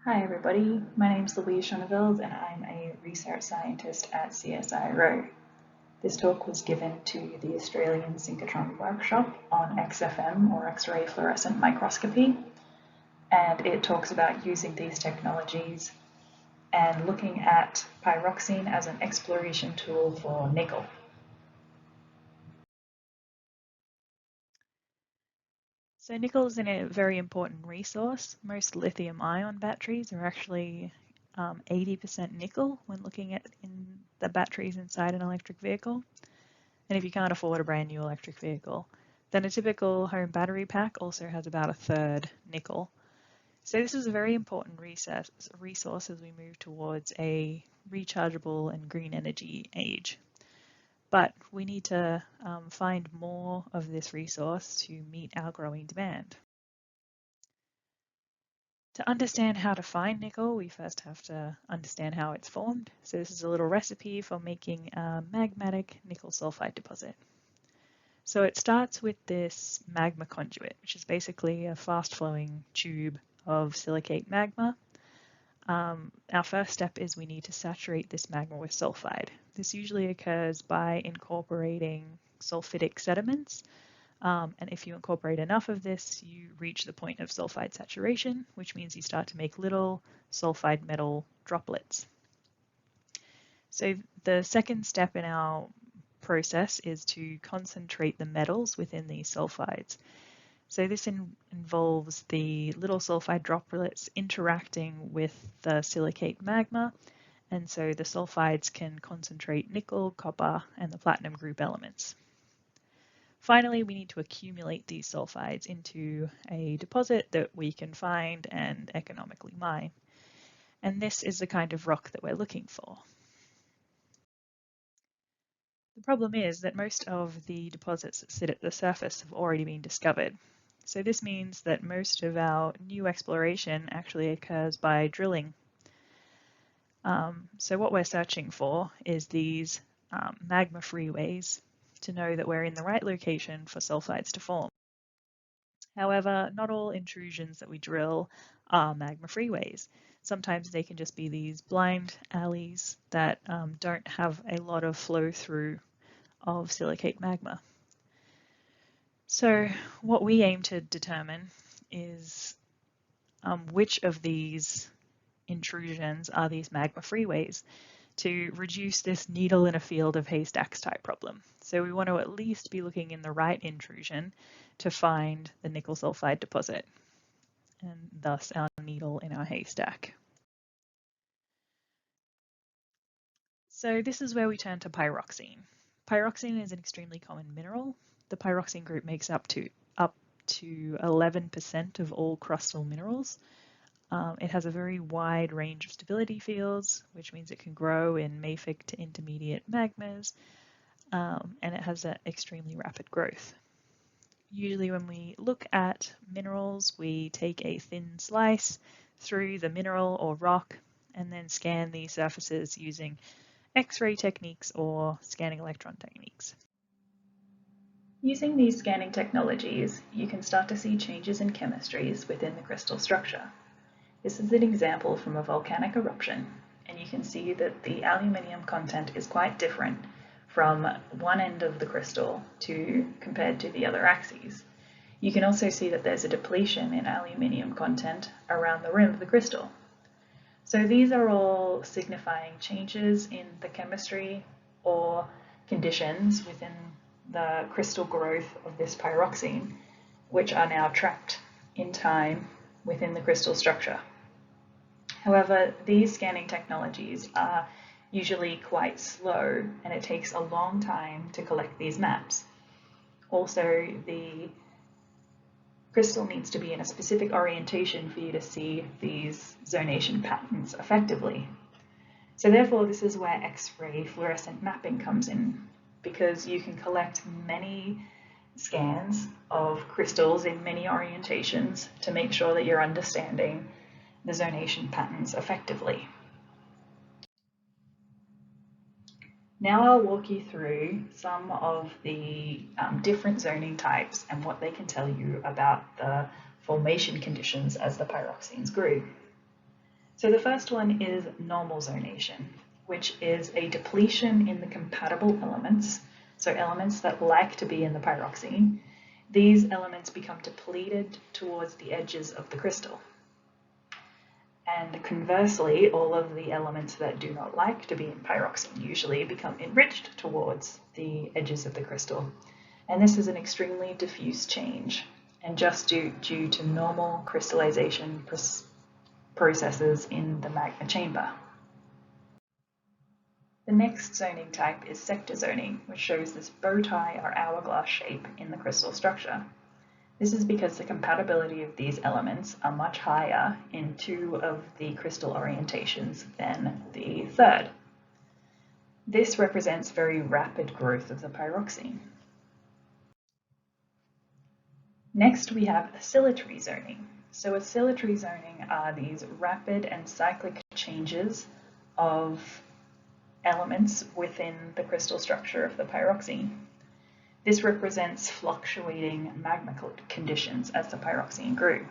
Hi everybody, my name is Louise Schoneveld and I'm a research scientist at CSIRO. This talk was given to the Australian Synchrotron Workshop on XFM or X-ray fluorescent microscopy, and it talks about using these technologies and looking at pyroxene as an exploration tool for nickel. So nickel is a very important resource. Most lithium-ion batteries are actually 80% nickel when looking at in the batteries inside an electric vehicle. And if you can't afford a brand new electric vehicle, then a typical home battery pack also has about a third nickel. So this is a very important resource as we move towards a rechargeable and green energy age. But we need to find more of this resource to meet our growing demand. To understand how to find nickel, we first have to understand how it's formed. So this is a little recipe for making a magmatic nickel sulfide deposit. So it starts with this magma conduit, which is basically a fast-flowing tube of silicate magma. Our first step is we need to saturate this magma with sulfide. This usually occurs by incorporating sulfidic sediments. And if you incorporate enough of this, you reach the point of sulfide saturation, which means you start to make little sulfide metal droplets. So the second step in our process is to concentrate the metals within these sulfides. So this involves the little sulfide droplets interacting with the silicate magma, and so the sulfides can concentrate nickel, copper, and the platinum group elements. Finally, we need to accumulate these sulfides into a deposit that we can find and economically mine. And this is the kind of rock that we're looking for. The problem is that most of the deposits that sit at the surface have already been discovered. So this means that most of our new exploration actually occurs by drilling. So what we're searching for is these magma freeways to know that we're in the right location for sulfides to form. However, not all intrusions that we drill are magma freeways. Sometimes they can just be these blind alleys that don't have a lot of flow through of silicate magma. So what we aim to determine is which of these intrusions are these magma freeways to reduce this needle in a field of haystacks type problem. So we want to at least be looking in the right intrusion to find the nickel sulfide deposit, and thus our needle in our haystack. So this is where we turn to pyroxene. Pyroxene is an extremely common mineral. The pyroxene group makes up to 11% of all crustal minerals. It has a very wide range of stability fields, which means it can grow in mafic to intermediate magmas, and it has an extremely rapid growth. Usually when we look at minerals, we take a thin slice through the mineral or rock and then scan the surfaces using X-ray techniques or scanning electron techniques. Using these scanning technologies, you can start to see changes in chemistries within the crystal structure. This is an example from a volcanic eruption, and you can see that the aluminium content is quite different from one end of the crystal compared to the other axes. You can also see that there's a depletion in aluminium content around the rim of the crystal. So these are all signifying changes in the chemistry or conditions within the crystal growth of this pyroxene, which are now trapped in time within the crystal structure. However, these scanning technologies are usually quite slow, and it takes a long time to collect these maps. Also, the crystal needs to be in a specific orientation for you to see these zonation patterns effectively. So therefore, this is where X-ray fluorescent mapping comes in, because you can collect many scans of crystals in many orientations to make sure that you're understanding the zonation patterns effectively. Now I'll walk you through some of the different zoning types and what they can tell you about the formation conditions as the pyroxenes grew. So the first one is normal zonation, which is a depletion in the compatible elements, so elements that like to be in the pyroxene. These elements become depleted towards the edges of the crystal. And conversely, all of the elements that do not like to be in pyroxene usually become enriched towards the edges of the crystal. And this is an extremely diffuse change, and just due to normal crystallization processes in the magma chamber. The next zoning type is sector zoning, which shows this bow tie or hourglass shape in the crystal structure. This is because the compatibility of these elements are much higher in two of the crystal orientations than the third. This represents very rapid growth of the pyroxene. Next, we have oscillatory zoning. So oscillatory zoning are these rapid and cyclic changes of elements within the crystal structure of the pyroxene. This represents fluctuating magma conditions as the pyroxene grew.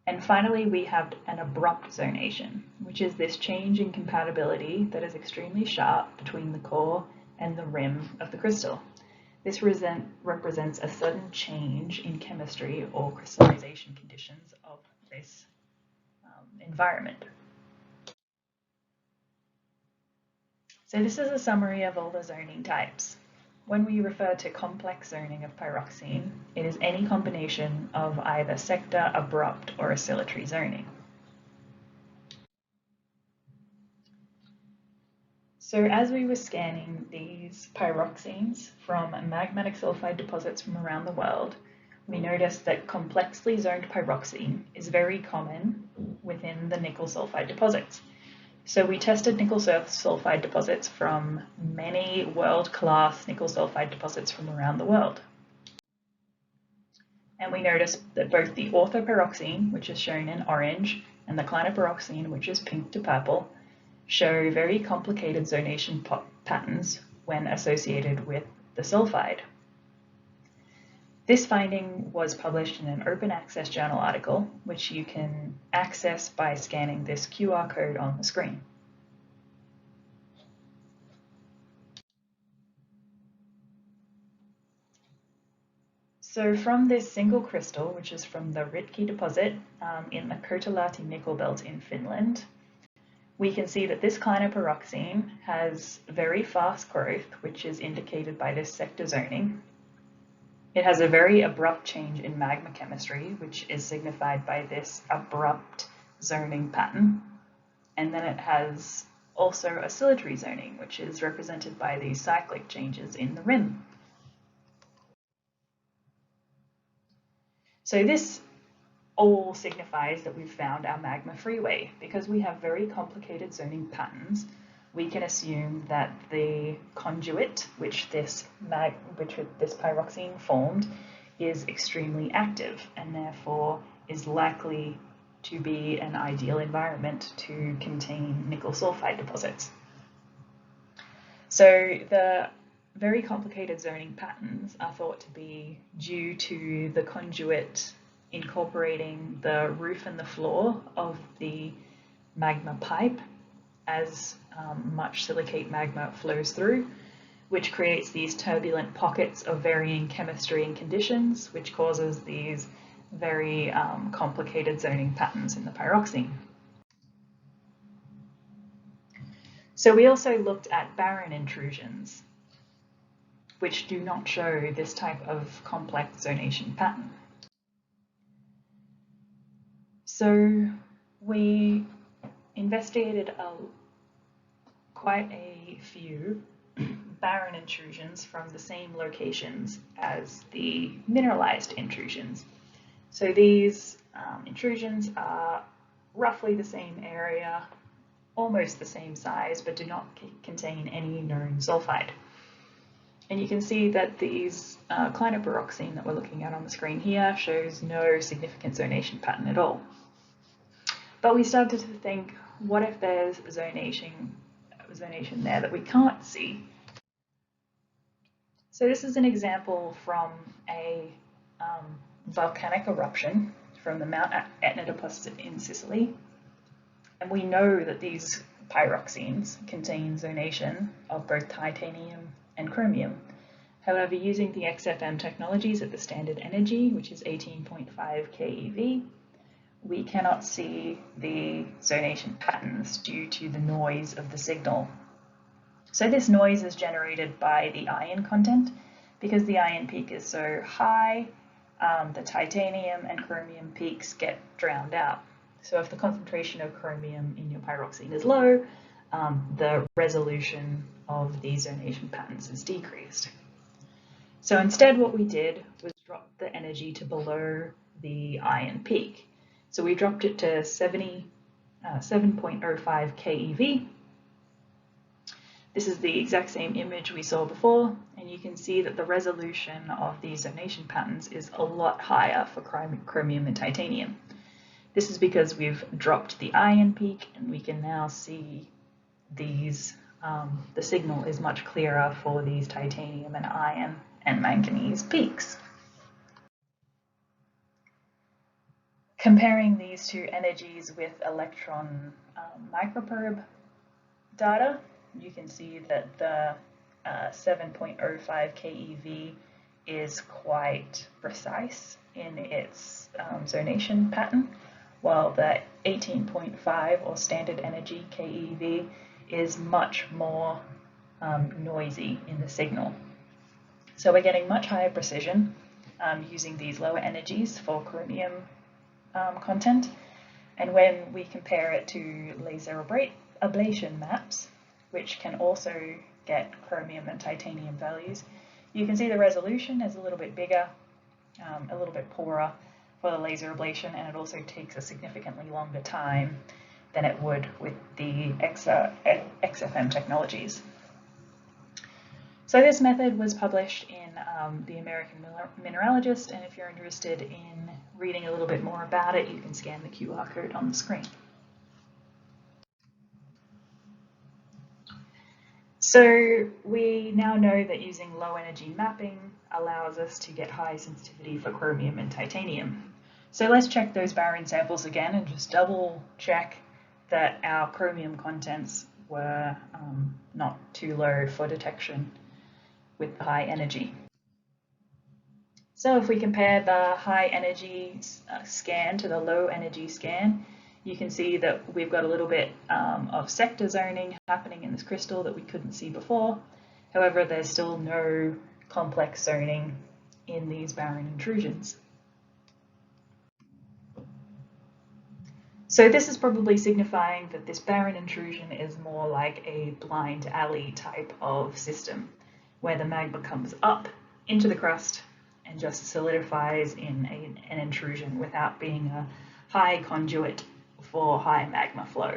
And finally, we have an abrupt zonation, which is this change in compatibility that is extremely sharp between the core and the rim of the crystal. This represents a sudden change in chemistry or crystallization conditions of this environment. So this is a summary of all the zoning types. When we refer to complex zoning of pyroxene, it is any combination of either sector, abrupt, or oscillatory zoning. So as we were scanning these pyroxenes from magmatic sulfide deposits from around the world, we noticed that complexly zoned pyroxene is very common within the nickel sulfide deposits. So we tested nickel sulfide deposits from many world-class nickel sulfide deposits from around the world. And we noticed that both the orthopyroxene, which is shown in orange, and the clinopyroxene, which is pink to purple, show very complicated zonation patterns when associated with the sulfide. This finding was published in an open access journal article, which you can access by scanning this QR code on the screen. So from this single crystal, which is from the Ritki deposit in the Kotilahti nickel belt in Finland, we can see that this clinopyroxene has very fast growth, which is indicated by this sector zoning. It has a very abrupt change in magma chemistry, which is signified by this abrupt zoning pattern. And then it has also oscillatory zoning, which is represented by these cyclic changes in the rim. So this all signifies that we've found our magma freeway. Because we have very complicated zoning patterns, we can assume that the conduit which this pyroxene formed is extremely active and therefore is likely to be an ideal environment to contain nickel sulfide deposits. So the very complicated zoning patterns are thought to be due to the conduit incorporating the roof and the floor of the magma pipe as much silicate magma flows through, which creates these turbulent pockets of varying chemistry and conditions, which causes these very complicated zoning patterns in the pyroxene. So we also looked at barren intrusions, which do not show this type of complex zonation pattern. So we investigated quite a few barren intrusions from the same locations as the mineralized intrusions. So these intrusions are roughly the same area, almost the same size, but do not contain any known sulfide. And you can see that these clinopyroxene that we're looking at on the screen here shows no significant zonation pattern at all. But we started to think, what if there's zonation there that we can't see? So this is an example from a volcanic eruption from the Mount Etna deposit in Sicily. And we know that these pyroxenes contain zonation of both titanium and chromium. However, using the XFM Technologies at the standard energy, which is 18.5 keV, we cannot see the zonation patterns due to the noise of the signal. So this noise is generated by the ion content. Because the ion peak is so high, the titanium and chromium peaks get drowned out. So if the concentration of chromium in your pyroxene is low, the resolution of the zonation patterns is decreased. So instead what we did was drop the energy to below the ion peak. So we dropped it to 7.05 keV. This is the exact same image we saw before, and you can see that the resolution of these zonation patterns is a lot higher for chromium and titanium. This is because we've dropped the ion peak, and we can now see these, the signal is much clearer for these titanium and iron and manganese peaks. Comparing these two energies with electron microprobe data, you can see that the 7.05 keV is quite precise in its zonation pattern, while the 18.5 or standard energy keV is much more noisy in the signal. So we're getting much higher precision using these lower energies for chromium content, and when we compare it to laser ablation maps, which can also get chromium and titanium values, you can see the resolution is a little bit bigger, a little bit poorer for the laser ablation, and it also takes a significantly longer time than it would with the XFM Technologies. So this method was published in the American Mineralogist, and if you're interested in reading a little bit more about it, you can scan the QR code on the screen. So we now know that using low energy mapping allows us to get high sensitivity for chromium and titanium. So let's check those barren samples again and just double check that our chromium contents were not too low for detection with the high energy. So if we compare the high energy scan to the low energy scan, you can see that we've got a little bit of sector zoning happening in this crystal that we couldn't see before. However, there's still no complex zoning in these barren intrusions. So this is probably signifying that this barren intrusion is more like a blind alley type of system, where the magma comes up into the crust and just solidifies in an intrusion without being a high conduit for high magma flow.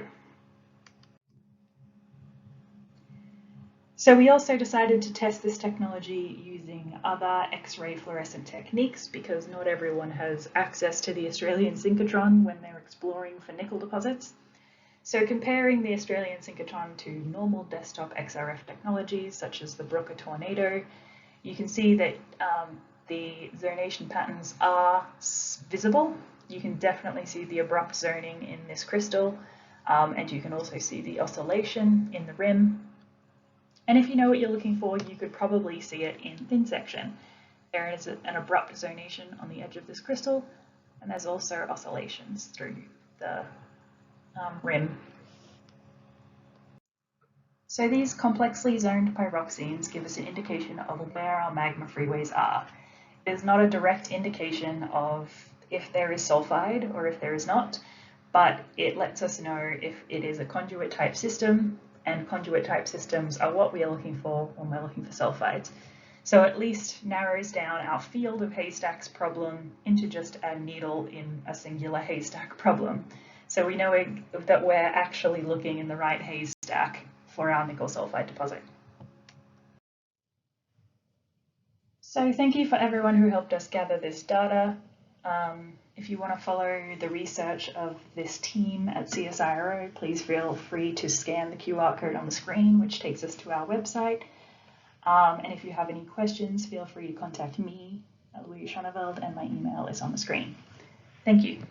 So we also decided to test this technology using other X-ray fluorescent techniques, because not everyone has access to the Australian Synchrotron when they're exploring for nickel deposits. So comparing the Australian Synchrotron to normal desktop XRF technologies such as the Brooker Tornado, you can see that the zonation patterns are visible. You can definitely see the abrupt zoning in this crystal, and you can also see the oscillation in the rim. And if you know what you're looking for, you could probably see it in thin section. There is an abrupt zonation on the edge of this crystal, and there's also oscillations through the rim. So these complexly zoned pyroxenes give us an indication of where our magma freeways are. It is not a direct indication of if there is sulfide or if there is not, but it lets us know if it is a conduit type system, and conduit type systems are what we are looking for when we're looking for sulfides. So at least narrows down our field of haystacks problem into just a needle in a singular haystack problem. So we know that we're actually looking in the right haystack for our nickel sulfide deposit. So thank you for everyone who helped us gather this data. If you want to follow the research of this team at CSIRO, please feel free to scan the QR code on the screen, which takes us to our website. And if you have any questions, feel free to contact me, Louise Schoneveld, and my email is on the screen. Thank you.